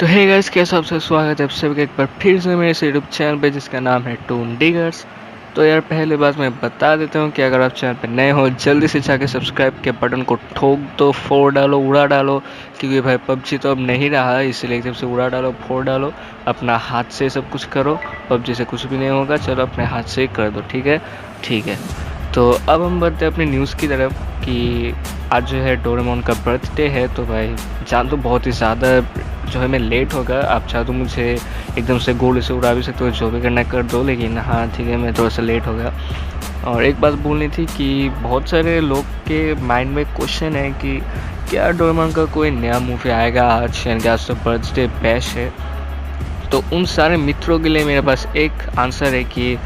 तो hey guys, कैसा आपसे स्वागत है आप सभी का एक बार फिर से मेरे इस यूट्यूब चैनल पे जिसका नाम है टून डिगर्स। तो यार पहले बात मैं बता देता हूँ कि अगर आप चैनल पे नए हो जल्दी से जाके सब्सक्राइब के बटन को ठोक दो, फोड़ डालो, उड़ा डालो, क्योंकि भाई पबजी तो अब नहीं रहा, इसलिए एकदम से उड़ा डालो, फोड़ डालो, अपना हाथ से सब कुछ करो। पबजी से कुछ भी नहीं होगा, चलो अपने हाथ से ही कर दो, ठीक है। ठीक है, तो अब हम बढ़ते हैं अपनी न्यूज़ की तरफ कि आज जो है डोरेमोन का बर्थडे है। तो भाई जान तो बहुत ही ज़्यादा जो है मैं लेट होगा, आप चाहो तो मुझे एकदम से गोल से उड़ा भी सकते हो, जो भी करना कर दो, लेकिन हाँ ठीक है, मैं थोड़ा सा लेट हो गया। और एक बात बोलनी थी कि बहुत सारे लोग के माइंड में क्वेश्चन है कि क्या डोरेमोन का कोई नया मूवी आएगा आज, यानी कि आज तो बर्थडे बैश है। तो उन सारे मित्रों के लिए मेरे पास एक आंसर है कि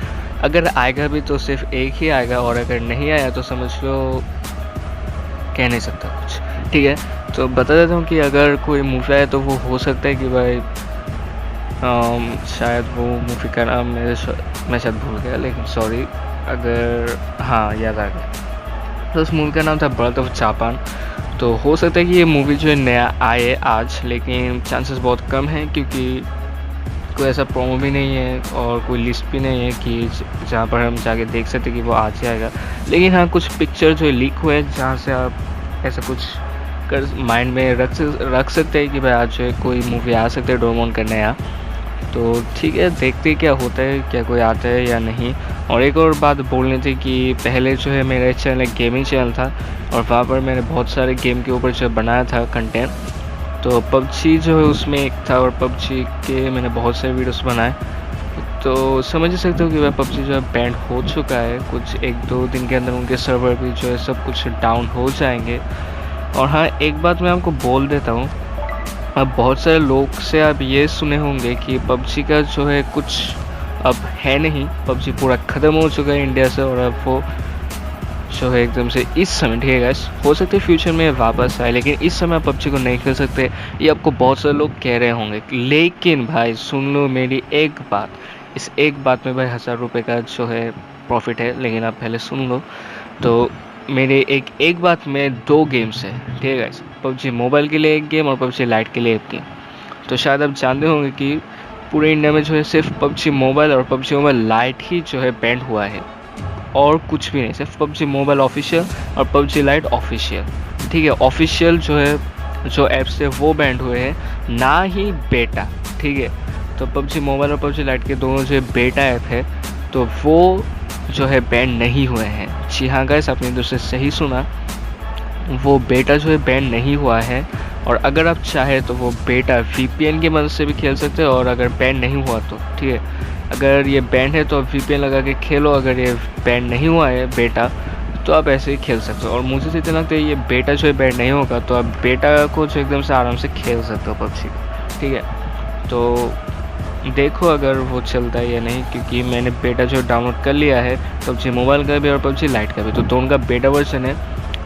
अगर आएगा भी तो सिर्फ एक ही आएगा, और अगर नहीं आया तो समझ लो कह नहीं सकता कुछ, ठीक है। तो बता देता हूँ कि अगर कोई मूवी आए तो वो हो सकता है कि भाई शायद वो मूवी का नाम मैं शायद भूल गया, लेकिन सॉरी, अगर हाँ याद आ गया। तो उस मूवी का नाम था बर्थ ऑफ जापान। तो हो सकता है कि ये मूवी जो है नया आए आज, लेकिन चांसेस बहुत कम हैं क्योंकि कोई ऐसा प्रोमो भी नहीं है और कोई लिस्ट भी नहीं है कि जहाँ पर हम जाके देख सकते कि वो आज ही आएगा। लेकिन हाँ, कुछ पिक्चर जो लीक हुए हैं जहाँ से आप ऐसा कुछ कर माइंड में रख सकते हैं कि भाई आज जो है कोई मूवी आ सकती है डोरेमोन का नया। तो ठीक है, देखते क्या होता है, क्या कोई आता है या नहीं। और एक और बात बोलनी थी कि पहले जो है मेरा चैनल एक गेमिंग चैनल था और वहाँ पर मैंने बहुत सारे गेम के ऊपर जो बनाया था कंटेंट। तो पबजी जो है उसमें एक था, और पबजी के मैंने बहुत सारे वीडियोस बनाए। तो समझ ही सकते हो कि वह पबजी जो है बैंड हो चुका है, कुछ 1-2 दिन के अंदर उनके सर्वर भी जो है सब कुछ डाउन हो जाएंगे। और हाँ, एक बात मैं आपको बोल देता हूँ, अब बहुत सारे लोग से आप ये सुने होंगे कि पबजी का जो है कुछ अब है नहीं, पबजी पूरा ख़त्म हो चुका है इंडिया से, और अब वो जो है एकदम से इस समय, ठीक है गाइस, हो सकते है फ्यूचर में वापस आए, लेकिन इस समय आप पबजी को नहीं खेल सकते, ये आपको बहुत सारे लोग कह रहे होंगे। लेकिन भाई सुन लो मेरी एक बात, इस एक बात में भाई 1000 रुपये का जो है प्रॉफिट है, लेकिन आप पहले सुन लो। तो मेरे एक बात में 2 गेम्स है, ठीक है गाइस, पबजी मोबाइल के लिए एक गेम और पबजी लाइट के लिए एक गेम। तो शायद आप जानते होंगे कि पूरे इंडिया में जो है सिर्फ पबजी मोबाइल और पबजी मोबाइल लाइट ही जो है बैंड हुआ है, और कुछ भी नहीं, सिर्फ पबजी मोबाइल ऑफिशियल और पबजी लाइट ऑफिशियल, ठीक है। ऑफिशियल जो है जो ऐप्स है वो बैंड हुए हैं, ना ही बेटा, ठीक है। तो पबजी मोबाइल और पबजी लाइट के दोनों जो बेटा ऐप है तो वो जो है बैंड नहीं हुए हैं। जी हाँ गाइस, आपने दूसरे सही सुना, वो बेटा जो है बैंड नहीं हुआ है। और अगर आप चाहे तो वो बेटा VPN की मदद से भी खेल सकते हो, और अगर बैंड नहीं हुआ तो ठीक है, अगर ये बैंड है तो आप VPN लगा के खेलो, अगर ये बैंड नहीं हुआ है बेटा तो आप ऐसे ही खेल सकते हो। और मुझे तो इतना लगता है ये बेटा जो है बैंड नहीं होगा तो आप बेटा को जो एकदम से आराम से खेल सकते हो पबजी, ठीक है। तो देखो अगर वो चलता है या नहीं, क्योंकि मैंने बेटा जो डाउनलोड कर लिया है पबजी मोबाइल का भी और पबजी लाइट का भी, तो दोनों का बेटा वर्जन है।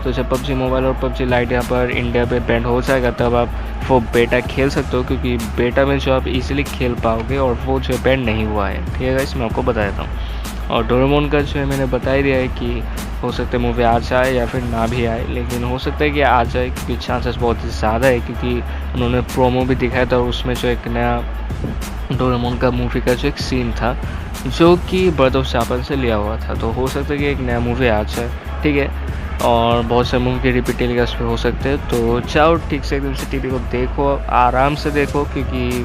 तो जब पबजी मोबाइल और पबजी लाइट यहाँ पर इंडिया पे बैंड हो जाएगा तब आप वो बेटा खेल सकते हो, क्योंकि बेटा में जो आप इजीली खेल पाओगे, और वो जो बैंड नहीं हुआ है, ठीक है गाइस, मैं आपको बता देता हूँ। और डोरेमोन का जो है मैंने बता ही दिया है कि हो सकता है मूवी आ जाए या फिर ना भी आए, लेकिन हो सकता है कि आ जाए, क्योंकि चांसेस बहुत ही ज़्यादा है, क्योंकि उन्होंने प्रोमो भी दिखाया था और उसमें जो एक नया डोरेमोन का मूवी का जो एक सीन था जो कि बर्थ ऑफ जापान से लिया हुआ था। तो हो सकता है कि एक नया मूवी आ जाए, ठीक है। और बहुत सारे मूवी के रिपीट टेलीकास्ट पे हो सकते हैं। तो जाओ ठीक से एकदम से टीवी को देखो, आराम से देखो, क्योंकि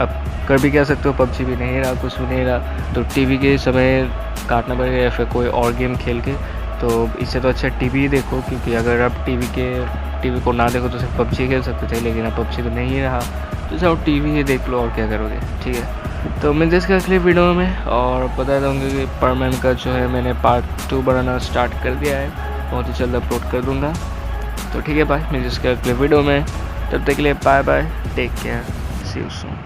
अब कर भी क्या सकते हो, पबजी भी नहीं रहा, कुछ भी नहीं रहा, तो टीवी के समय काटना पड़ेगा या फिर कोई और गेम खेल के। तो इससे तो अच्छा टीवी ही देखो, क्योंकि अगर आप टीवी को ना देखो तो सिर्फ पबजी खेल सकते थे, लेकिन अब पबजी तो नहीं रहा, तो जाओ टीवी ही देख लो, और क्या करोगे, ठीक है। तो मिलते इसके अगले वीडियो में, और बता दूँगा कि परमैन का जो है मैंने पार्ट 2 बनाना स्टार्ट कर दिया है, बहुत ही जल्द अपलोड कर दूँगा। तो ठीक है भाई, मिलते इसके अगले वीडियो में, तब तक के लिए bye bye, take care, see you soon.